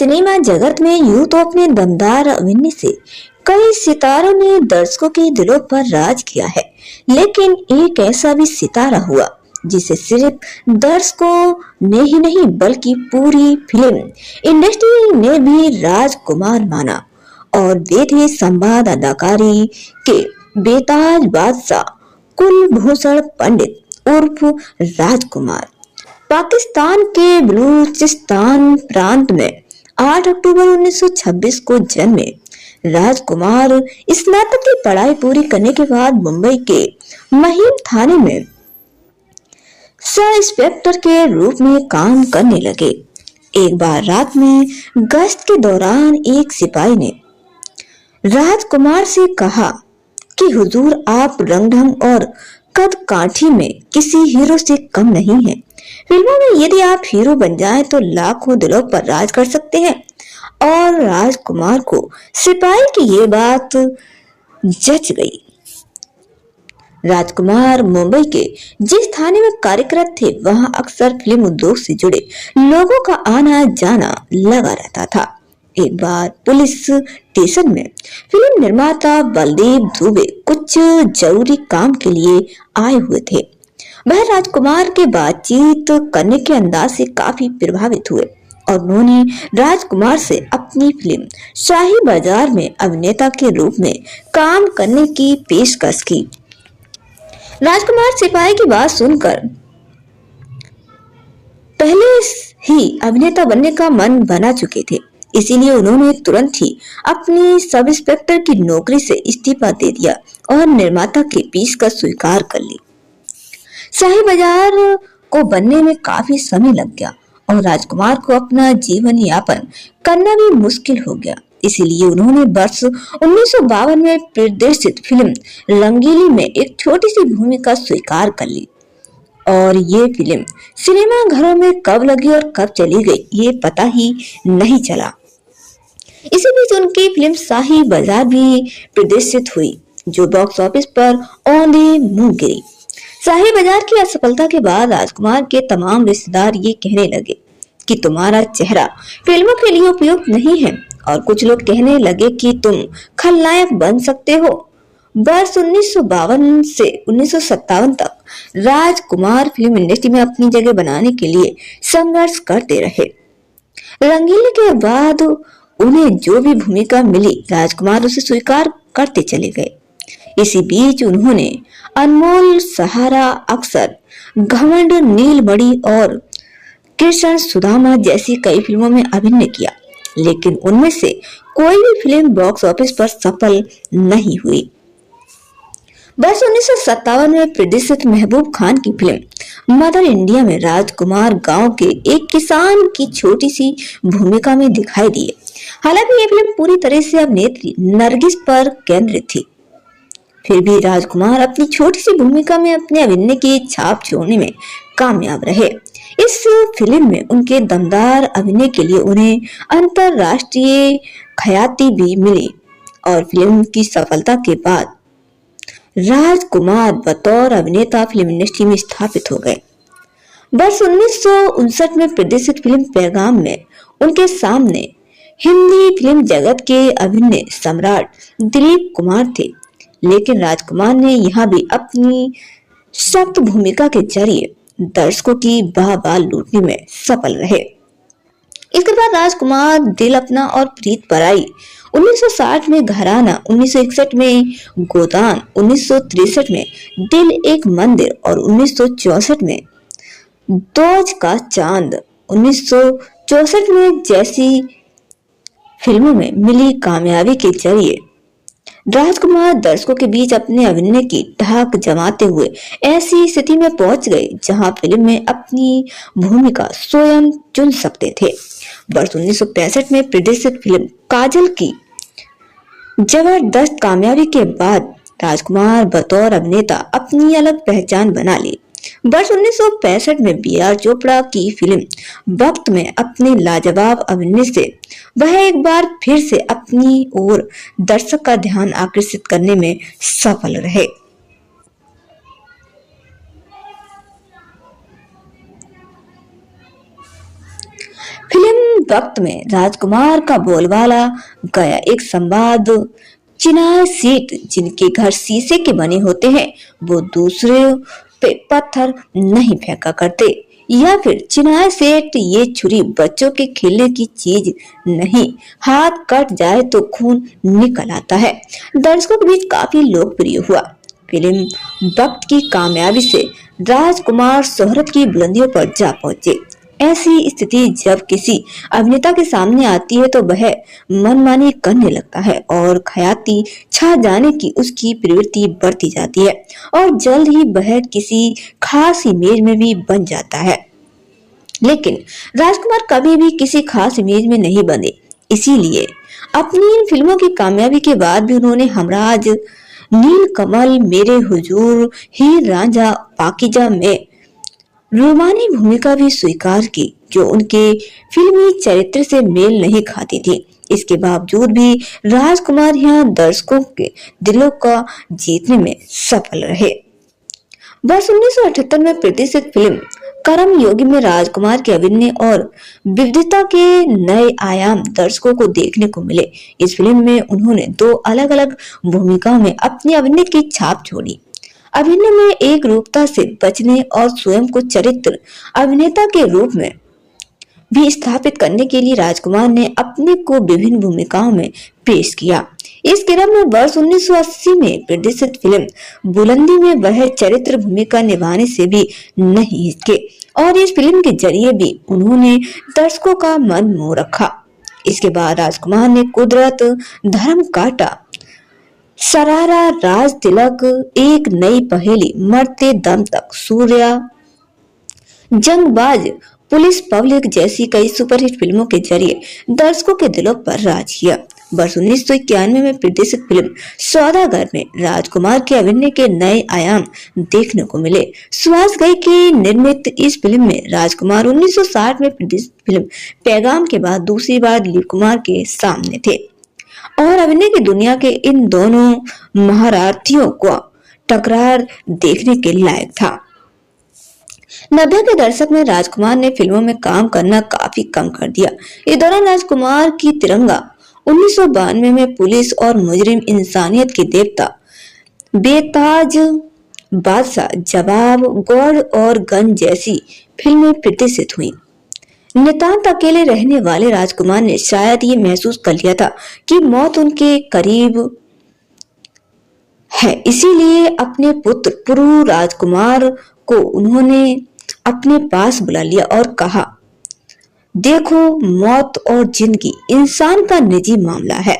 Cinema जगत में यूं तो अपने दमदार अभिनय से कई सितारों ने दर्शकों के दिलों पर राज किया है, लेकिन एक ऐसा भी सितारा हुआ जिसे सिर्फ दर्शकों ने ही नहीं बल्कि पूरी फिल्म इंडस्ट्री ने भी राजकुमार माना। और वे थे संवाद अदाकारी के बेताज बादशाह कुलभूषण पंडित उर्फ राजकुमार। पाकिस्तान के बलूचिस्तान प्रांत में 8 अक्टूबर 1926 को जन्मे राजकुमार स्नातक की पढ़ाई पूरी करने के बाद मुंबई के महिम थाने में सब इंस्पेक्टर के रूप में काम करने लगे। एक बार रात में गश्त के दौरान एक सिपाही ने राजकुमार से कहा कि हुजूर, आप रंगढंग और कद काठी में किसी हीरो से कम नहीं हैं। फिल्मों में यदि आप हीरो बन जाएं तो लाखों दिलों पर राज कर सकते हैं। और राजकुमार को सिपाही की ये बात जच गई। राजकुमार मुंबई के जिस थाने में कार्यरत थे, वहां अक्सर फिल्म उद्योग से जुड़े लोगों का आना जाना लगा रहता था। एक बार पुलिस स्टेशन में फिल्म निर्माता बलदेव दुबे कुछ जरूरी काम के लिए आए हुए थे। वह राजकुमार के बातचीत करने के अंदाज से काफी प्रभावित हुए और उन्होंने राजकुमार से अपनी फिल्म शाही बाजार में अभिनेता के रूप में काम करने की पेशकश की। राजकुमार सिपाही की बात सुनकर पहले ही अभिनेता बनने का मन बना चुके थे, इसीलिए उन्होंने तुरंत ही अपनी सब इंस्पेक्टर की नौकरी से इस्तीफा दे दिया और निर्माता की पेशकश स्वीकार कर ली। शाही बाजार को बनने में काफी समय लग गया और राजकुमार को अपना जीवन यापन करना भी मुश्किल हो गया। इसीलिए उन्होंने वर्ष 1952 में प्रदर्शित फिल्म रंगीली में एक छोटी सी भूमिका स्वीकार कर ली। और ये फिल्म सिनेमा घरों में कब लगी और कब चली गई ये पता ही नहीं चला। इसी बीच उनकी फिल्म शाही बाजार भी प्रदर्शित हुई, जो बॉक्स ऑफिस पर औंधे मुंह गिरी। शाही बाजार की असफलता के बाद राजकुमार के तमाम रिश्तेदार ये कहने लगे कि तुम्हारा चेहरा फिल्मों के लिए उपयुक्त नहीं है, और कुछ लोग कहने लगे कि तुम खलनायक बन सकते हो। वर्ष 1952 से 1957 तक राजकुमार फिल्म इंडस्ट्री में अपनी जगह बनाने के लिए संघर्ष करते रहे। रंगीले के बाद उन्हें जो भी भूमिका मिली, राजकुमार उसे स्वीकार करते चले गए। इसी बीच उन्होंने अनमोल सहारा, अक्सर, घमंड, नीलमणि और कृष्ण सुदामा जैसी कई फिल्मों में अभिनय किया, लेकिन उनमें से कोई भी फिल्म बॉक्स ऑफिस पर सफल नहीं हुई। वर्ष 1957 में प्रदर्शित महबूब खान की फिल्म मदर इंडिया में राजकुमार गांव के एक किसान की छोटी सी भूमिका में दिखाई दिए। हालांकि ये फिल्म पूरी तरह से अभिनेत्री नरगिस पर केंद्रित थी, फिर भी राजकुमार अपनी छोटी सी भूमिका में अपने अभिनय की छाप छोड़ने में कामयाब रहे। इस फिल्म में उनके दमदार अभिनय के लिए उन्हें अंतरराष्ट्रीय ख्याति भी मिली और फिल्म की सफलता के बाद राजकुमार बतौर अभिनेता फिल्म इंडस्ट्री में स्थापित हो गए। वर्ष 1959 में प्रदर्शित फिल्म पैगाम में उनके सामने हिंदी फिल्म जगत के अभिनय सम्राट दिलीप कुमार थे, लेकिन राजकुमार ने यहाँ भी अपनी सख्त भूमिका के जरिए दर्शकों की वाह लूटने में सफल रहे। इसके बाद राजकुमार दिल अपना और प्रीत पराई 1960 में घराना, 1961 में गोदान, 1963 में दिल एक मंदिर और 1964 में दोज का चांद, 1964 में जैसी फिल्मों में मिली कामयाबी के जरिए राजकुमार दर्शकों के बीच अपने अभिनय की ढाक जमाते हुए ऐसी स्थिति में पहुंच गए जहां फिल्म में अपनी भूमिका स्वयं चुन सकते थे। वर्ष 1965 में प्रदर्शित फिल्म काजल की जबरदस्त कामयाबी के बाद राजकुमार बतौर अभिनेता अपनी अलग पहचान बना ली। वर्ष 1965 में बी.आर. चोपड़ा की फिल्म वक्त में अपने लाजवाब अभिनय से वह एक बार फिर से अपनी ओर दर्शक का ध्यान आकर्षित करने में सफल रहे। फिल्म वक्त में राजकुमार का बोलबाला गया। एक संवाद, चिनाई सीट जिनके घर शीशे के बने होते हैं वो दूसरे पे पत्थर नहीं फेंका करते, या फिर चिनाई सेठ ये छुरी बच्चों के खेलने की चीज नहीं, हाथ कट जाए तो खून निकल आता है, दर्शकों के बीच काफी लोकप्रिय हुआ। फिल्म वक्त की कामयाबी से राजकुमार शोहरत की बुलंदियों पर जा पहुंचे। ऐसी स्थिति जब किसी अभिनेता के सामने आती है तो वह मनमानी करने लगता है और ख्याति छा जाने की उसकी प्रवृत्ति बढ़ती जाती है और जल्द ही वह किसी खास इमेज में भी बन जाता है। लेकिन राजकुमार कभी भी किसी खास इमेज में नहीं बने, इसीलिए अपनी इन फिल्मों की कामयाबी के बाद भी उन्होंने हमराज, नीलकमल, मेरे हुजूर, हीर रांझा, पाकीजा में रूमानी भूमिका भी स्वीकार की जो उनके फिल्मी चरित्र से मेल नहीं खाती थी। इसके बावजूद भी राजकुमार यहाँ दर्शकों के दिलों का जीतने में सफल रहे। वर्ष 1978 में प्रदर्शित फिल्म करम योगी में राजकुमार के अभिनय और विविधता के नए आयाम दर्शकों को देखने को मिले। इस फिल्म में उन्होंने 2 अलग अलग भूमिकाओं में अपनी अभिनय की छाप छोड़ी। अभिनय में एक रूपता से बचने और स्वयं को चरित्र अभिनेता के रूप में भी स्थापित करने के लिए राजकुमार ने अपने को विभिन्न भूमिकाओं में पेश किया। इस क्रम में वर्ष 1980 में प्रदर्शित फिल्म बुलंदी में वह चरित्र भूमिका निभाने से भी नहीं हिचके और इस फिल्म के जरिए भी उन्होंने दर्शकों का मन मोह रखा। इसके बाद राजकुमार ने कुदरत, धर्म काटा, सरारा, राज तिलक, एक नई पहेली, मरते दम तक, सूर्या, जंगबाज, पुलिस पब्लिक जैसी कई सुपरहिट फिल्मों के जरिए दर्शकों के दिलों पर राज किया। वर्ष 1991 में प्रदर्शित फिल्म सौदागर में राजकुमार के अभिनय के नए आयाम देखने को मिले। सुहास घई की निर्मित इस फिल्म में राजकुमार 1960 में प्रदर्शित फिल्म पैगाम के बाद दूसरी बार दिलीप कुमार के सामने थे और अभिनय की दुनिया के इन दोनों महारथियों को टकरार देखने के लायक था। 90 के दशक में राजकुमार ने फिल्मों में काम करना काफी कम कर दिया। इस दौरान राजकुमार की तिरंगा, 1992 में पुलिस और मुजरिम, इंसानियत के देवता, बेताज बादशाह, जवाब, गौड़ और गन जैसी फिल्में प्रदर्शित हुई। नितांत अकेले रहने वाले राजकुमार ने शायद ये महसूस कर लिया था कि मौत उनके करीब है, इसीलिए अपने पुत्र पुरु राजकुमार को उन्होंने अपने पास बुला लिया और कहा, देखो, मौत और जिंदगी इंसान का निजी मामला है।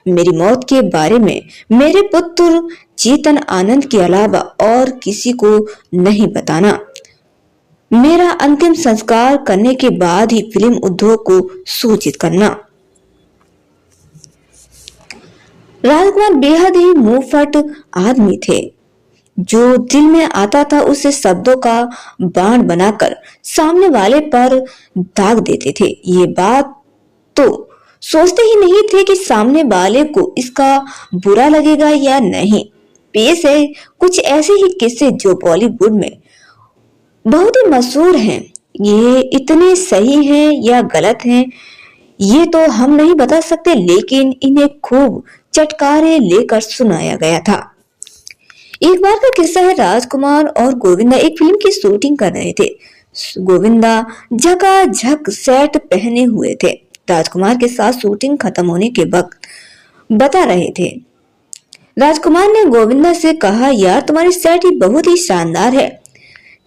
मेरी मौत के बारे में मेरे पुत्र चेतन आनंद के अलावा और किसी को नहीं बताना। मेरा अंतिम संस्कार करने के बाद ही फिल्म उद्योग को सूचित करना। राजकुमार बेहद ही मुंहफट आदमी थे। जो दिल में आता था उसे शब्दों का बाण बनाकर सामने वाले पर दाग देते थे। ये बात तो सोचते ही नहीं थे कि सामने वाले को इसका बुरा लगेगा या नहीं। पेश है कुछ ऐसे ही किस्से जो बॉलीवुड में बहुत ही मशहूर हैं। ये इतने सही हैं या गलत हैं ये तो हम नहीं बता सकते, लेकिन इन्हें खूब चटकारे लेकर सुनाया गया था। एक बार का किस्सा है, राजकुमार और गोविंदा एक फिल्म की शूटिंग कर रहे थे। गोविंदा झकाझक सेट पहने हुए थे। राजकुमार के साथ शूटिंग खत्म होने के वक्त बता रहे थे। राजकुमार ने गोविंदा से कहा, यार तुम्हारी सेट ही बहुत ही शानदार है।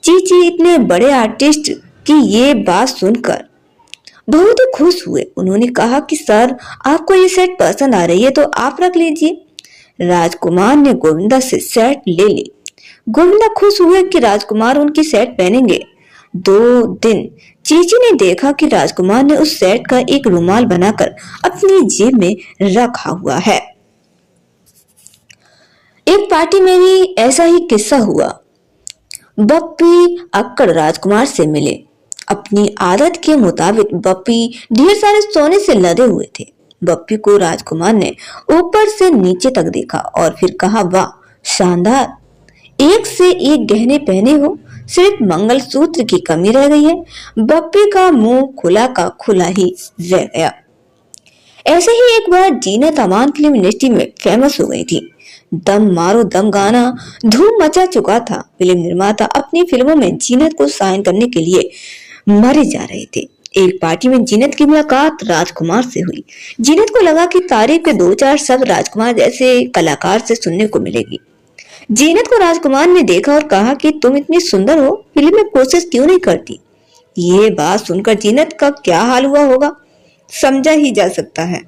चीची इतने बड़े आर्टिस्ट की ये बात सुनकर बहुत ही खुश हुए। उन्होंने कहा कि सर आपको ये सेट पसंद आ रही है तो आप रख लीजिए। राजकुमार ने गोविंदा से सेट ले ली। गोविंदा खुश हुए कि राजकुमार उनकी सेट पहनेंगे। 2 दिन चीची ने देखा कि राजकुमार ने उस सेट का एक रुमाल बनाकर अपनी जेब में रखा हुआ है। एक पार्टी में भी ऐसा ही किस्सा हुआ। बप्पी अक्कड़ राजकुमार से मिले। अपनी आदत के मुताबिक बप्पी ढेर सारे सोने से लदे हुए थे। बप्पी को राजकुमार ने ऊपर से नीचे तक देखा और फिर कहा, वाह शानदार, एक से एक गहने पहने हो, सिर्फ मंगलसूत्र की कमी रह गई है। बप्पी का मुंह खुला का खुला ही रह गया। ऐसे ही एक बार जीनत अमान फिल्म इंडस्ट्री में फेमस हो गई थी। दम मारो दम गाना धूम मचा चुका था। फिल्म निर्माता अपनी फिल्मों में जीनत को साइन करने के लिए मरे जा रहे थे। एक पार्टी में जीनत की मुलाकात राजकुमार से हुई। जीनत को लगा कि तारीफ के दो चार शब्द राजकुमार जैसे कलाकार से सुनने को मिलेगी। जीनत को राजकुमार ने देखा और कहा कि तुम इतनी सुंदर हो, फिल्म में कोशिश क्यों नहीं करती। ये बात सुनकर जीनत का क्या हाल हुआ होगा, समझा ही जा सकता है।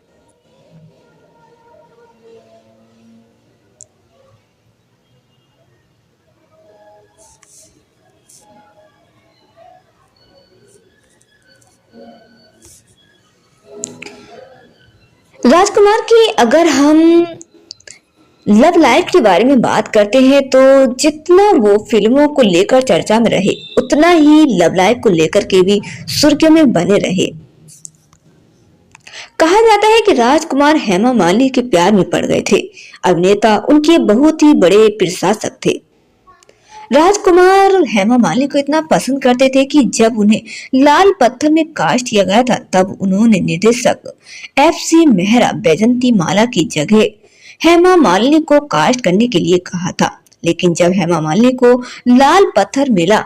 राजकुमार की अगर हम लव लाइफ के बारे में बात करते हैं तो जितना वो फिल्मों को लेकर चर्चा में रहे, उतना ही लव लाइफ को लेकर के भी सुर्खियों में बने रहे। कहा जाता है कि राजकुमार हेमा मालिनी के प्यार में पड़ गए थे। अभिनेता उनके बहुत ही बड़े प्रशासक थे। राजकुमार हेमा मालिनी को इतना पसंद करते थे कि जब उन्हें लाल पत्थर में कास्ट किया गया था तब उन्होंने निर्देशक FC मेहरा बैजंती माला की जगह हेमा मालिनी को कास्ट करने के लिए कहा था। लेकिन जब हेमा मालिनी को लाल पत्थर मिला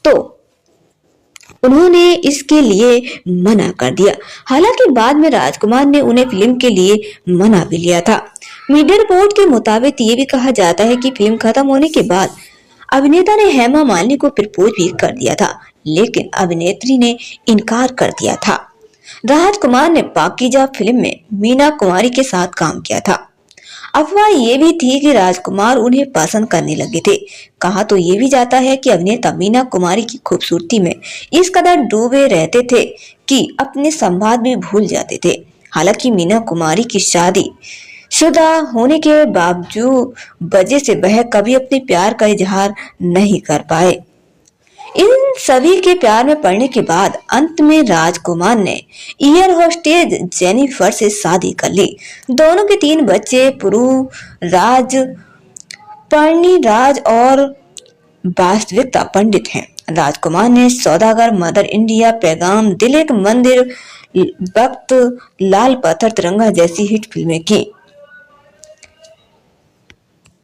तो उन्होंने इसके लिए मना कर दिया। हालांकि बाद में राजकुमार ने उन्हें फिल्म के लिए मना भी लिया था। मीडिया रिपोर्ट के मुताबिक ये भी कहा जाता है कि फिल्म खत्म होने के बाद अभिनेता ने हेमा मालिनी को प्रपोज भी कर दिया था, लेकिन अभिनेत्री ने इनकार कर दिया था। राजकुमार ने पाकीजा फिल्म में मीना कुमारी के साथ काम किया था। अफवाह ये भी थी कि राजकुमार उन्हें पसंद करने लगे थे। कहा तो ये भी जाता है कि अभिनेता मीना कुमारी की खूबसूरती में इस कदर डूबे रहते थे कि अपने संवाद भी भूल जाते थे। हालांकि मीना कुमारी की शादी शुदा होने के बावजूद वजह से वह कभी अपने प्यार का इजहार नहीं कर पाए। इन सभी के प्यार में पड़ने के बाद अंत में राजकुमार ने एयर होस्टेज जेनिफर से शादी कर ली। दोनों के 3 बच्चे पुरु राज, पर्णी राज और वास्तविकता पंडित हैं। राजकुमार ने सौदागर, मदर इंडिया, पैगाम, दिल एक मंदिर, वक्त, लाल पत्थर, तिरंगा जैसी हिट फिल्में की।